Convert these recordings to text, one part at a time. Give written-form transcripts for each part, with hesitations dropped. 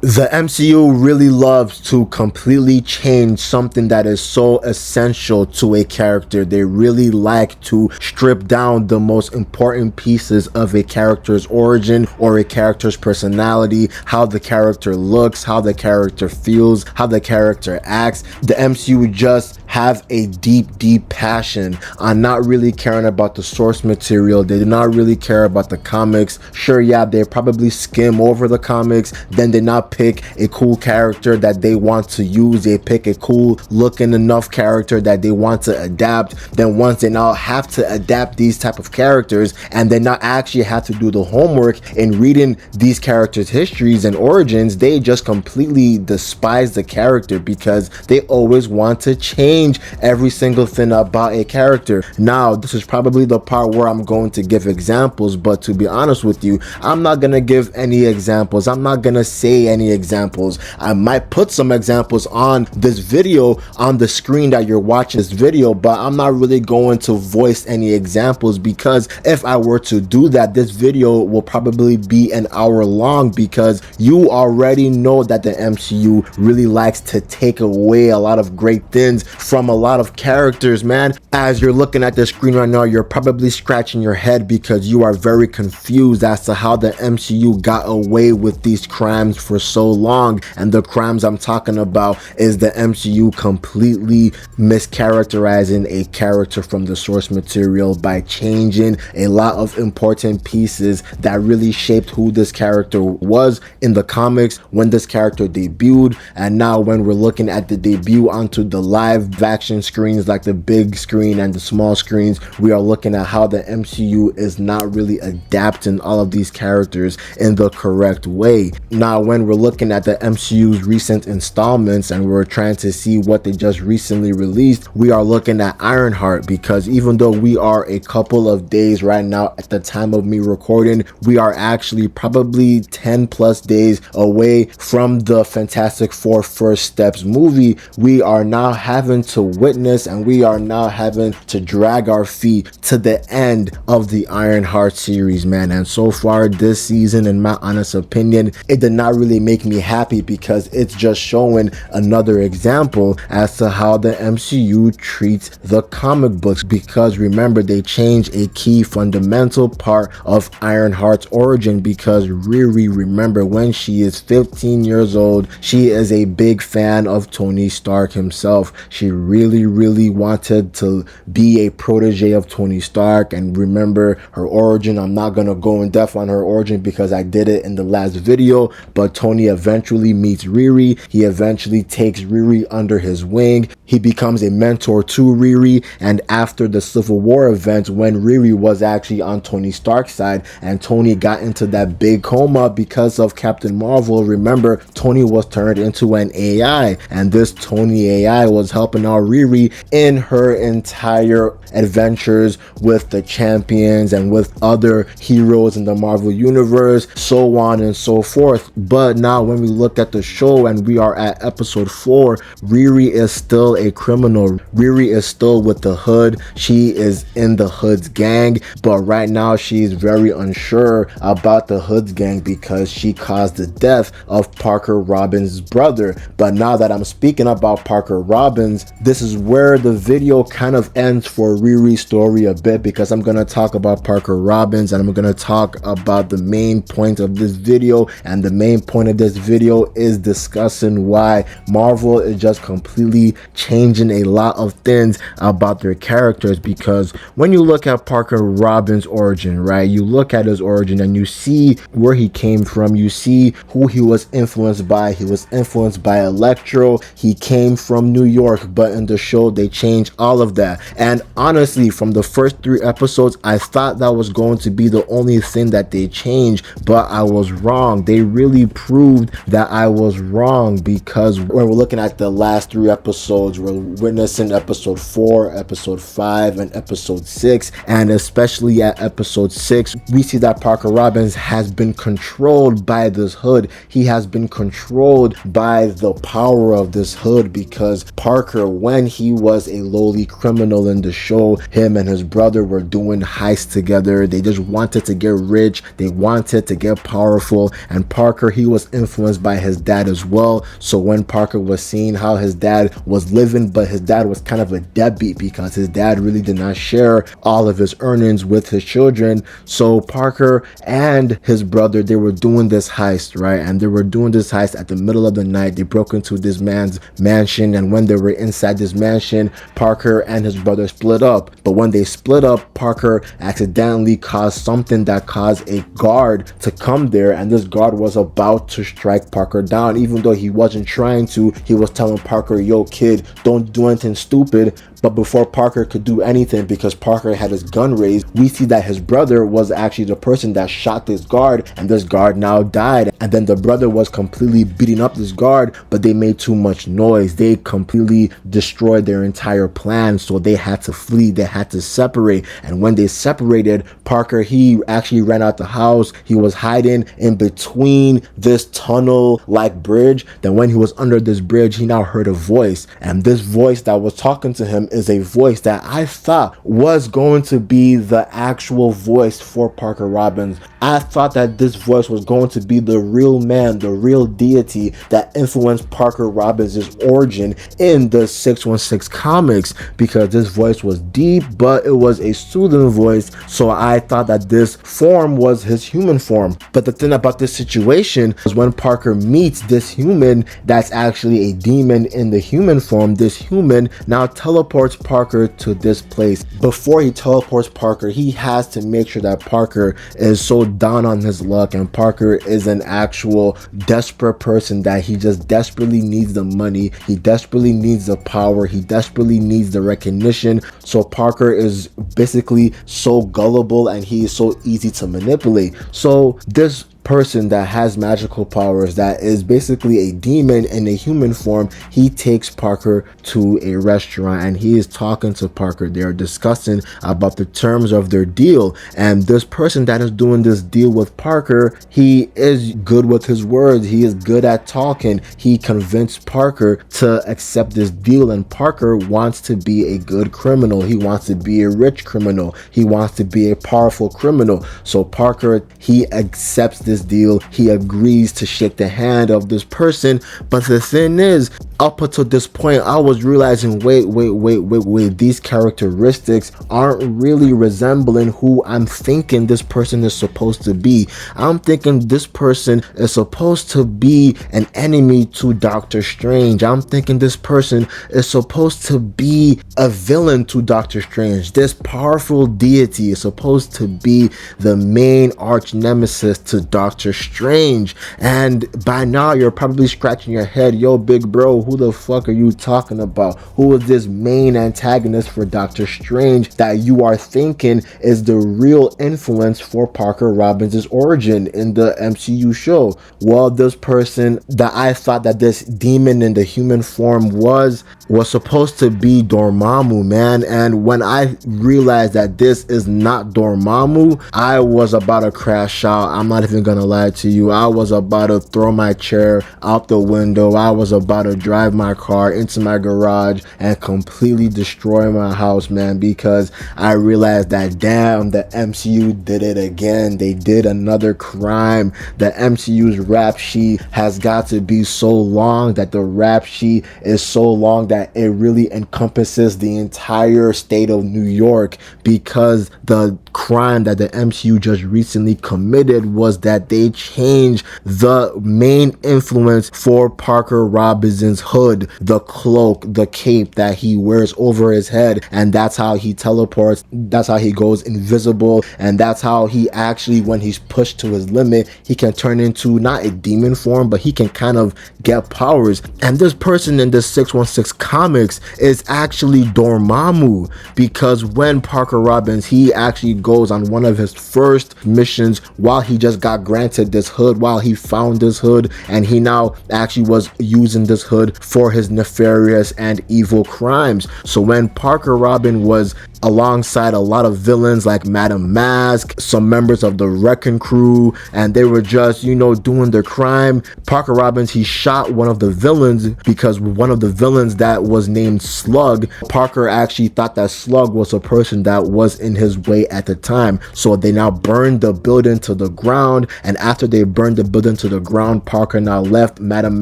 The MCU really loves to completely change something that is so essential to a character. They really like to strip down the most important pieces of a character's origin or a character's personality, how the character looks, how the character feels, how the character acts. The MCU just have a deep passion on not really caring about the source material. They do not really care about the comics. Sure, yeah, they probably skim over the comics, then they not pick a cool character that they want to use. They pick a cool looking enough character that they want to adapt. Then once they now have to adapt these type of characters and they not actually have to do the homework in reading these characters' histories and origins, they just completely despise the character because they always want to change every single thing about a character. Now, this is probably the part where I'm going to give examples, but to be honest with you, I'm not gonna give any examples. I'm not gonna say any examples. I might put some examples on this video on the screen that you're watching this video, but I'm not really going to voice any examples because if I were to do that, this video will probably be an hour long because you already know that the MCU really likes to take away a lot of great things from a lot of characters, man. As you're looking at the screen right now, you're probably scratching your head because you are very confused as to how the MCU got away with these crimes for so long. And the crimes I'm talking about is the MCU completely mischaracterizing a character from the source material by changing a lot of important pieces that really shaped who this character was in the comics when this character debuted. And now when we're looking at the debut onto the live action screens, like the big screen and the small screens, we are looking at how the MCU is not really adapting all of these characters in the correct way. Now when we're looking at the MCU's recent installments and we're trying to see what they just recently released, we are looking at Ironheart because even though we are a couple of days right now at the time of me recording, we are actually probably 10 plus days away from the Fantastic Four First Steps movie. We are now having to witness and we are now having to drag our feet to the end of the Ironheart series, man. And so far this season, in my honest opinion, it did not really make me happy because it's just showing another example as to how the MCU treats the comic books. Because remember, they changed a key fundamental part of Ironheart's origin because Riri, remember, when she is 15 years old, she is a big fan of Tony Stark himself. She really wanted to be a protege of Tony Stark. And remember her origin, I'm not gonna go in depth on her origin because I did it in the last video, but Tony eventually meets Riri. He eventually takes Riri under his wing. He becomes a mentor to Riri, and after the Civil War event, when Riri was actually on Tony Stark's side and Tony got into that big coma because of Captain Marvel, remember, Tony was turned into an AI, and this Tony AI was helping out Riri in her entire adventures with the champions and with other heroes in the Marvel universe, so on and so forth. But now when we look at the show and we are at episode 4, Riri is still a criminal. Riri is still with the Hood. She is in the Hood's gang, but right now she's very unsure about the Hood's gang because she caused the death of Parker Robbins' brother. But now that I'm speaking about Parker Robbins, this is where the video kind of ends for Riri's story a bit, because I'm going to talk about Parker Robbins and I'm going to talk about the main point of this video. And the main point of this video is discussing why Marvel is just completely changing a lot of things about their characters. Because when you look at Parker Robbins' origin, right, you look at his origin and you see where he came from, you see who he was influenced by. He was influenced by Electro. He came from New York, but in the show they changed all of that. And honestly, from the first 3 episodes, I thought that was going to be the only thing that they changed, but I was wrong. They really proved that I was wrong, because when we're looking at the last 3 episodes, episodes. We're witnessing episode 4, episode 5, and episode 6. And especially at episode 6, we see that Parker Robbins has been controlled by this hood. He has been controlled by the power of this hood, because Parker, when he was a lowly criminal in the show, him and his brother were doing heists together. They just wanted to get rich. They wanted to get powerful. And Parker, he was influenced by his dad as well. So when Parker was seeing how his dad was living, but his dad was kind of a deadbeat because his dad really did not share all of his earnings with his children. So Parker and his brother, they were doing this heist, right? And they were doing this heist at the middle of the night. They broke into this man's mansion, and when they were inside this mansion, Parker and his brother split up. But when they split up, Parker accidentally caused something that caused a guard to come there, and this guard was about to strike Parker down. Even though he wasn't trying to, he was telling Parker, yo kid, don't do anything stupid. But before Parker could do anything, because Parker had his gun raised, we see that his brother was actually the person that shot this guard, and this guard now died. And then the brother was completely beating up this guard, but they made too much noise. They completely destroyed their entire plan, so they had to flee. They had to separate. And when they separated, Parker, he actually ran out the house. He was hiding in between this tunnel like bridge. Then when he was under this bridge, he now heard a voice, and this voice that was talking to him is a voice that I thought was going to be the actual voice for Parker Robbins. I thought that this voice was going to be the real man, the real deity that influenced Parker Robbins' origin in the 616 comics, because this voice was deep, but it was a soothing voice. So I thought that this form was his human form. But the thing about this situation is when Parker meets this human that's actually a demon in the human form, this human now teleports Parker to this place. Before he teleports Parker, he has to make sure that Parker is so down on his luck, and Parker is an actual desperate person, that he just desperately needs the money, he desperately needs the power, he desperately needs the recognition. So Parker is basically so gullible, and he is so easy to manipulate. So this person that has magical powers, that is basically a demon in a human form, he takes Parker to a restaurant, and he is talking to Parker. They are discussing about the terms of their deal, and this person that is doing this deal with Parker, he is good with his words. He is good at talking. He convinced Parker to accept this deal, and Parker wants to be a good criminal. He wants to be a rich criminal. He wants to be a powerful criminal. So Parker, he accepts this deal. He agrees to shake the hand of this person. But the thing is, up until this point, I was realizing, wait, these characteristics aren't really resembling who I'm thinking this person is supposed to be. I'm thinking this person is supposed to be an enemy to Doctor Strange. I'm thinking this person is supposed to be a villain to Doctor Strange. This powerful deity is supposed to be the main arch nemesis to Doctor Strange. And by now, you're probably scratching your head, yo, big bro, who the fuck are you talking about? Who is this main antagonist for Doctor Strange that you are thinking is the real influence for Parker Robbins' origin in the MCU show? Well, this person that I thought that this demon in the human form was supposed to be Dormammu, man. And when I realized that this is not Dormammu, I was about to crash out. I'm not even gonna lie to you. I was about to throw my chair out the window. I was about to drive my car into my garage and completely destroy my house, man, because I realized that, damn, the MCU did it again. They did another crime. The MCU's rap sheet has got to be so long, that the rap sheet is so long that it really encompasses the entire state of New York, because the crime that the MCU just recently committed was that they changed the main influence for Parker Robinson's hood, the cloak, the cape that he wears over his head, and that's how he teleports, that's how he goes invisible, and that's how he actually, when he's pushed to his limit, he can turn into not a demon form, but he can kind of get powers. And this person in the 616 comics is actually Dormammu, because when Parker Robbins, he actually goes on one of his first missions while he just got granted this hood, while he found this hood, and he now actually was using this hood for his nefarious and evil crimes. So when Parker Robin was alongside a lot of villains like Madame Mask, some members of the Wrecking Crew, and they were just, doing their crime. Parker Robbins, he shot one of the villains because one of the villains that was named Slug, Parker actually thought that Slug was a person that was in his way at the time. So they now burned the building to the ground, and after they burned the building to the ground, Parker now left Madame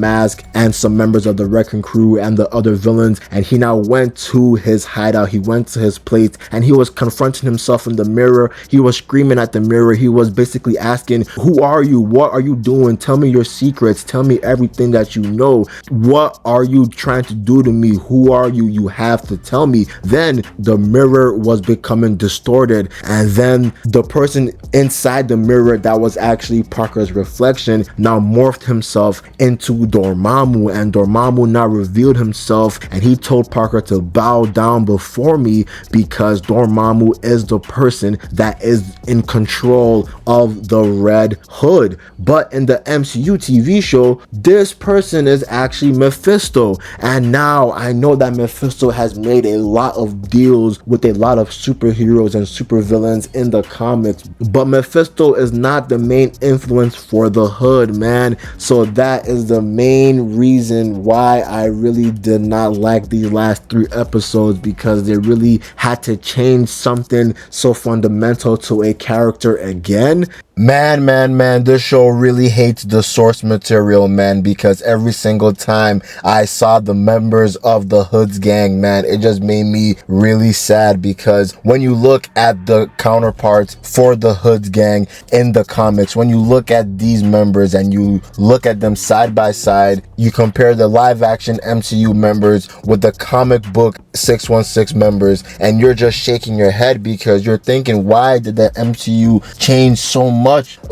Mask and some members of the Wrecking Crew and the other villains, and he now went to his hideout. He went to his place and he was confronting himself in the mirror. He was screaming at the mirror. He was basically asking, who are you? What are you doing? Tell me your secrets. Tell me everything that you know. What are you trying to do to me? Who are you? You have to tell me. Then the mirror was becoming distorted, and then the person inside the mirror that was actually Parker's reflection now morphed himself into Dormammu, and Dormammu now revealed himself, and he told Parker to bow down before me because Dormammu is the person that is in control of the Red Hood. But in the MCU TV show, this person is actually Mephisto, and now I know that Mephisto has made a lot of deals with a lot of superheroes and supervillains in the comics, but Mephisto is not the main influence for the Hood, man. So that is the main reason why I really did not like these last 3 episodes, because they really had to change something so fundamental to a character again. Man, this show really hates the source material, man, because every single time I saw the members of the Hood's gang, man, it just made me really sad, because when you look at the counterparts for the Hood's gang in the comics, when you look at these members and you look at them side by side, you compare the live action MCU members with the comic book 616 members, and you're just shaking your head because you're thinking, why did the MCU change so much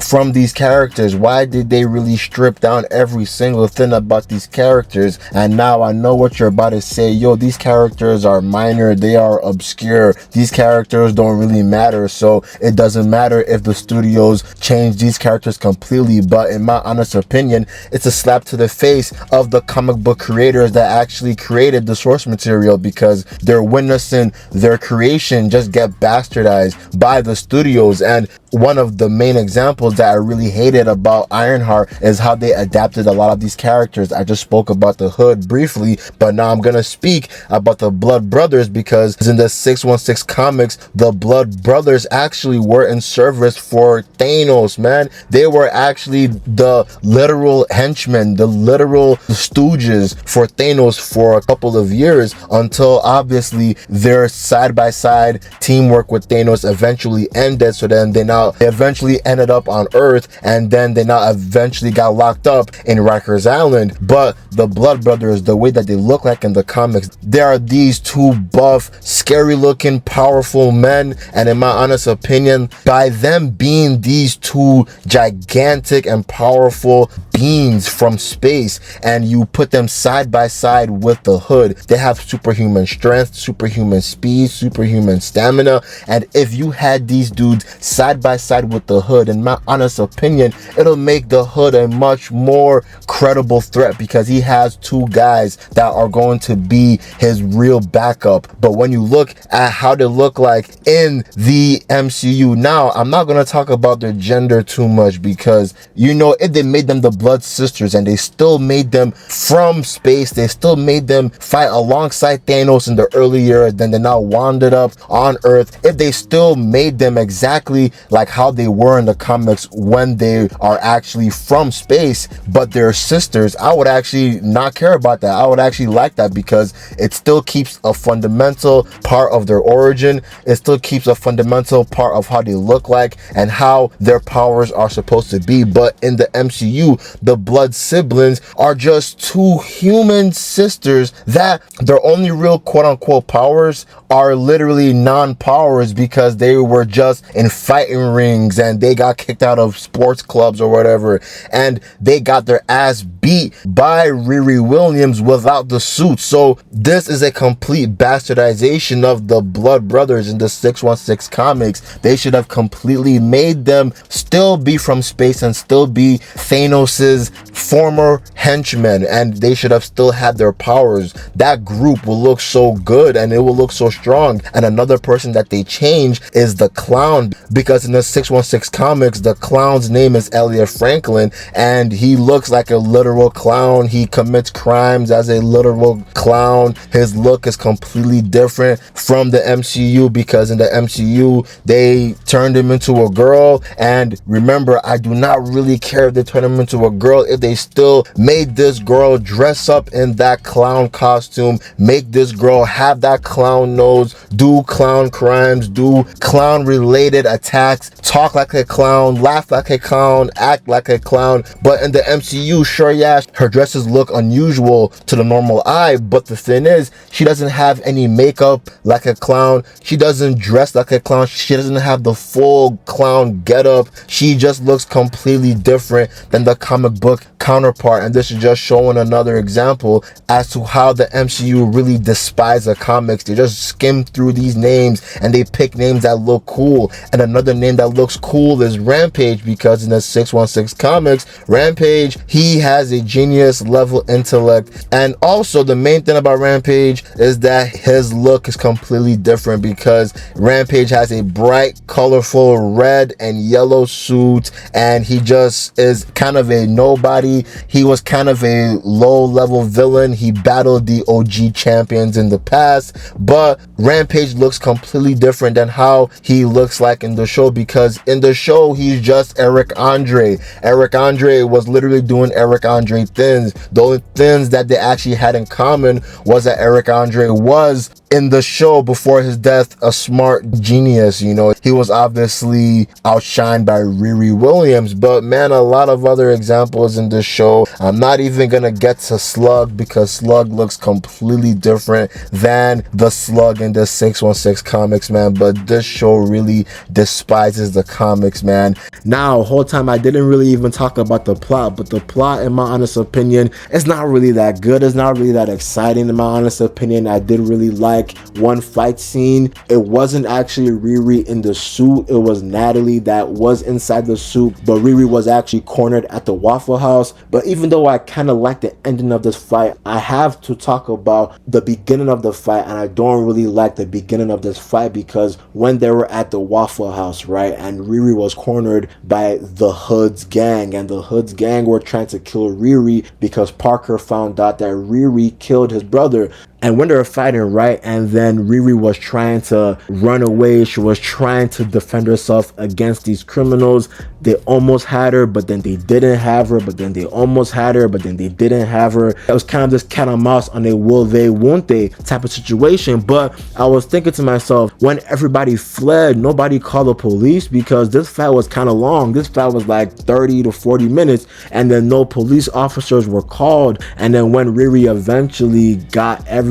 from these characters? Why did they really strip down every single thing about these characters? And now I know what you're about to say. Yo, these characters are minor, they are obscure, these characters don't really matter, so it doesn't matter if the studios change these characters completely. But in my honest opinion, it's a slap to the face of the comic book creators that actually created the source material, because they're witnessing their creation just get bastardized by the studios. And one of the main examples that I really hated about Ironheart is how they adapted a lot of these characters. I just spoke about the Hood briefly, but now I'm gonna speak about the Blood Brothers, because in the 616 comics, the Blood Brothers actually were in service for Thanos, man. They were actually the literal henchmen, the literal stooges for Thanos for a couple of years, until obviously their side-by-side teamwork with Thanos eventually ended. So then they eventually ended up on Earth, and then they now eventually got locked up in Rikers Island. But the Blood Brothers, the way that they look like in the comics, there are these 2 buff, scary looking, powerful men, and in my honest opinion, by them being these 2 gigantic and powerful beings from space, and you put them side by side with the Hood, they have superhuman strength, superhuman speed, superhuman stamina. And if you had these dudes side by side with the Hood, in my honest opinion, it'll make the Hood a much more credible threat, because he has 2 guys that are going to be his real backup. But when you look at how they look like in the MCU now, I'm not going to talk about their gender too much, because if they made them the Blood Sisters and they still made them from space, they still made them fight alongside Thanos in the early years, then they now wandered up on Earth, if they still made them exactly like how they were in the comics when they are actually from space, but they're sisters, I would actually not care about that. I would actually like that, because it still keeps a fundamental part of their origin. It still keeps a fundamental part of how they look like and how their powers are supposed to be. But in the MCU, the Blood siblings are just 2 human sisters that their only real quote-unquote powers are literally non-powers, because they were just in fighting rings, and they got kicked out of sports clubs or whatever, and they got their ass beat by Riri Williams without the suit. So this is a complete bastardization of the Blood Brothers in the 616 comics. They should have completely made them still be from space and still be Thanos's former henchmen, and they should have still had their powers. That group will look so good and it will look so strong. And another person that they change is the Clown, because in the 616 comics, the Clown's name is Elliot Franklin, and he looks like a literal clown. He commits crimes as a literal clown. His look is completely different from the MCU, because in the MCU they turned him into a girl. And remember, I do not really care if they turn him into a girl if they still made this girl dress up in that clown costume, make this girl have that clown nose, do clown crimes, do clown related attacks, talk like a clown, laugh like a clown, act like a clown. But in the MCU, sure, yeah, her dresses look unusual to the normal eye, but the thing is, she doesn't have any makeup like a clown, she doesn't dress like a clown, she doesn't have the full clown getup. She just looks completely different than the comic book counterpart. And this is just showing another example as to how the MCU really despise the comics. They just skim through these names and they pick names that look cool. And another name that looks cool is Rampage, because in the 616 comics, Rampage, he has a genius level intellect. And also the main thing about Rampage is that his look is completely different, because Rampage has a bright, colorful red and yellow suit, and he just is kind of a nobody. He was kind of a low level villain. He battled the OG champions in the past, but Rampage looks completely different than how he looks like in the show, because in the show he's just Eric Andre. Eric Andre was literally doing Eric Andre things. The only things that they actually had in common was that Eric Andre was in the show before his death a smart genius. You know, he was obviously outshined by Riri Williams. But man, a lot of other examples in this show. I'm not even gonna get to Slug, because Slug looks completely different than the Slug in the 616 comics, man. But this show really despises the comics, man. Now, whole time I didn't really even talk about the plot, but the plot, in my honest opinion, it's not really that good. It's not really that exciting, in my honest opinion. I did really like one fight scene. It wasn't actually Riri in the suit, it was Natalie that was inside the suit, but Riri was actually cornered at the Waffle House. But even though I kind of like the ending of this fight, I have to talk about the beginning of the fight, and I don't really like the beginning of this fight, because when they were at the Waffle House, right, and Riri was cornered by the Hood's gang, and the Hood's gang were trying to kill Riri because Parker found out that Riri killed his brother. And when they were fighting, right, and then Riri was trying to run away, she was trying to defend herself against these criminals. They almost had her, but then they didn't have her, but then they almost had her, but then they didn't have her. It was kind of this cat and mouse on a will they, won't they type of situation. But I was thinking to myself, when everybody fled, nobody called the police, because this fight was kind of long. This fight was like 30 to 40 minutes, and then no police officers were called. And then when Riri eventually got everything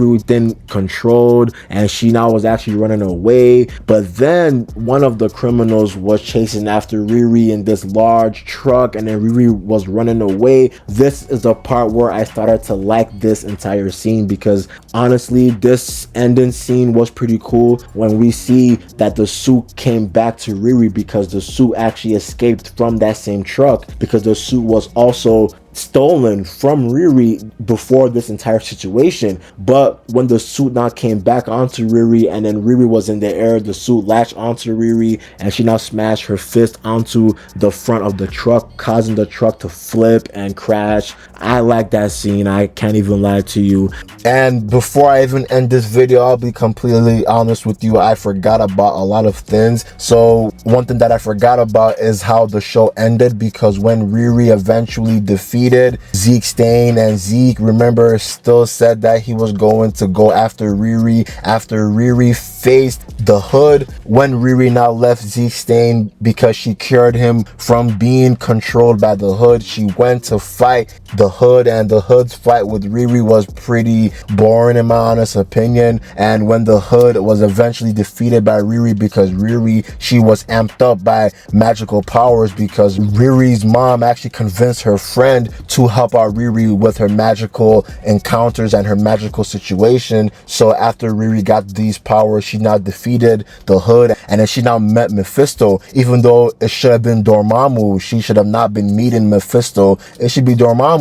controlled and she now was actually running away, but then one of the criminals was chasing after Riri in this large truck, and then Riri was running away. This is the part where I started to like this entire scene, because honestly, this ending scene was pretty cool when we see that the suit came back to Riri, because the suit actually escaped from that same truck, because the suit was also stolen from Riri before this entire situation. But when the suit now came back onto Riri, and then Riri was in the air, the suit latched onto Riri, and she now smashed her fist onto the front of the truck, causing the truck to flip and crash. I like that scene, I can't even lie to you. And before I even end this video, I'll be completely honest with you, I forgot about a lot of things. So one thing that I forgot about is how the show ended, because when Riri eventually defeated defeated Zeke Stain, and Zeke, remember, still said that he was going to go after Riri after Riri faced the Hood. When Riri now left Zeke Stain because she cured him from being controlled by the Hood, she went to fight the Hood, and the Hood's fight with Riri was pretty boring in my honest opinion. And when the Hood was eventually defeated by Riri, because Riri, she was amped up by magical powers, because Riri's mom actually convinced her friend to help out Riri with her magical encounters and her magical situation. So after Riri got these powers, she now defeated the Hood, and then she now met Mephisto. Even though it should have been Dormammu, she should have not been meeting Mephisto. It should be Dormammu.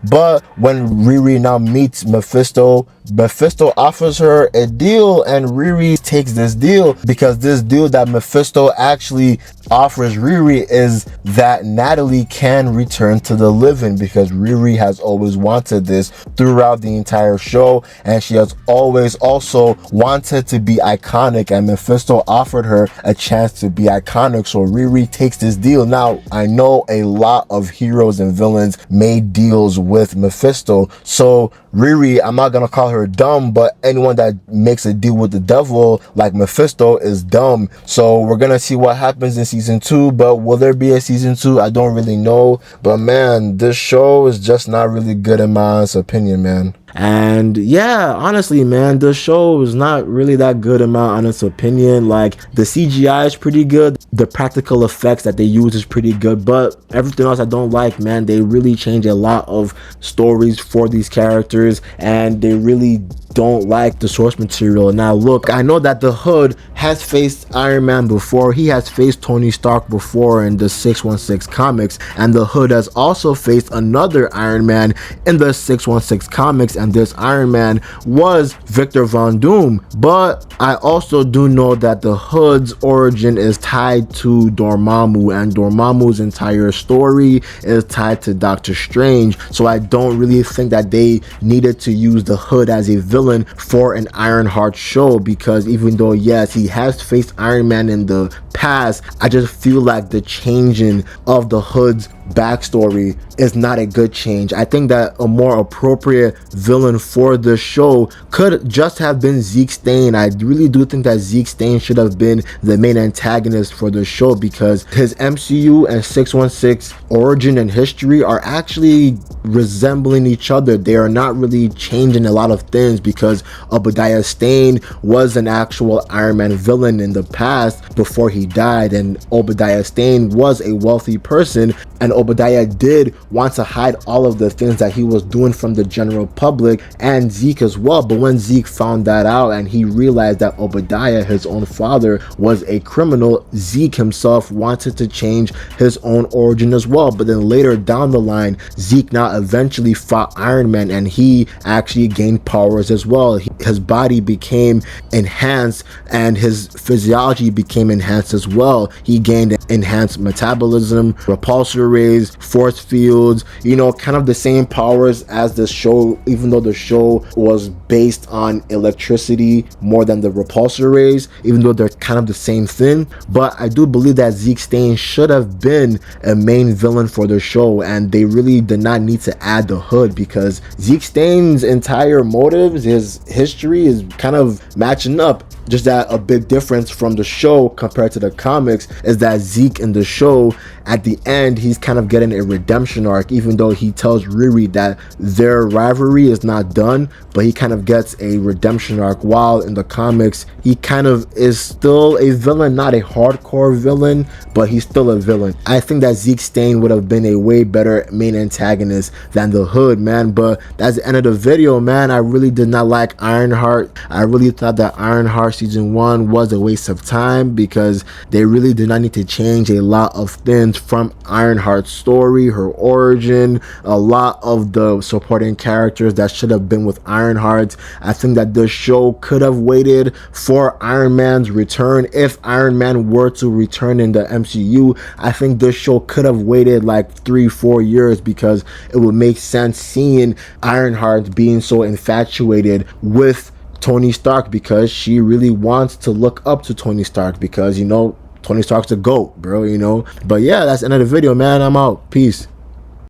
But when Riri now meets Mephisto, Mephisto offers her a deal, and Riri takes this deal, because this deal that Mephisto actually offers Riri is that Natalie can return to the living, because Riri has always wanted this throughout the entire show, and she has always also wanted to be iconic, and Mephisto offered her a chance to be iconic. So Riri takes this deal. Now, I know a lot of heroes and villains made deals with Mephisto, so Riri, I'm not gonna call her dumb, but anyone that makes a deal with the devil like Mephisto is dumb. So we're gonna see what happens in season 2, but will there be a season 2? I don't really know. But man, this show is just not really good in my honest opinion, man. And yeah, honestly, man, the show is not really that good in my honest opinion. Like, the CGI is pretty good, the practical effects that they use is pretty good, but everything else I don't like, man. They really change a lot of stories for these characters, and they really don't like the source material. Now look, I know that the Hood has faced Iron Man before, he has faced Tony Stark before in the 616 comics, and the Hood has also faced another Iron Man in the 616 comics, and this Iron Man was Victor Von Doom. But I also do know that the Hood's origin is tied to Dormammu, and Dormammu's entire story is tied to Doctor Strange, so I don't really think that they needed to use the Hood as a villain for an Ironheart show, because even though yes, he has faced Iron Man in the past, I just feel like the changing of the Hood's backstory is not a good change. I think that a more appropriate villain for the show could just have been Zeke Stain. I really do think that Zeke Stain should have been the main antagonist for the show, because his MCU and 616 origin and history are actually resembling each other. They are not really changing a lot of things, because Obadiah Stane was an actual Iron Man villain in the past before he died, and Obadiah Stane was a wealthy person, and Obadiah did want to hide all of the things that he was doing from the general public, and Zeke as well. But when Zeke found that out and he realized that Obadiah, his own father, was a criminal, Zeke himself wanted to change his own origin as well. But then later down the line, Zeke now eventually fought Iron Man, and he actually gained powers as well. His body became enhanced, and his physiology became enhanced as well. He gained enhanced metabolism, repulsor rays, force fields, you know, kind of the same powers as the show, even though the show was based on electricity more than the repulsor rays, even though they're kind of the same thing. But I do believe that Zeke Stain should have been a main villain for the show, and they really did not need to add the Hood, because Zeke Stain's entire motives, his history is kind of matching up. Just that a big difference from the show compared to the comics is that Zeke in the show, at the end, he's kind of getting a redemption arc, even though he tells Riri that their rivalry is not done, but he kind of gets a redemption arc, while in the comics he kind of is still a villain, not a hardcore villain, but he's still a villain. I think that Zeke Stain would have been a way better main antagonist than the Hood, man. But that's the end of the video, man. I really did not like Ironheart. I really thought that Ironheart season 1 was a waste of time, because they really did not need to change a lot of things from Ironheart's story, her origin, a lot of the supporting characters that should have been with Ironheart. I think that the show could have waited for Iron Man's return. If Iron Man were to return in the MCU, I think this show could have waited like 3-4 years, because it would make sense seeing Ironheart being so infatuated with Tony Stark, because she really wants to look up to Tony Stark, because, you know, Tony Stark's a GOAT, bro, you know. But yeah, that's the end of the video, man. I'm out. Peace.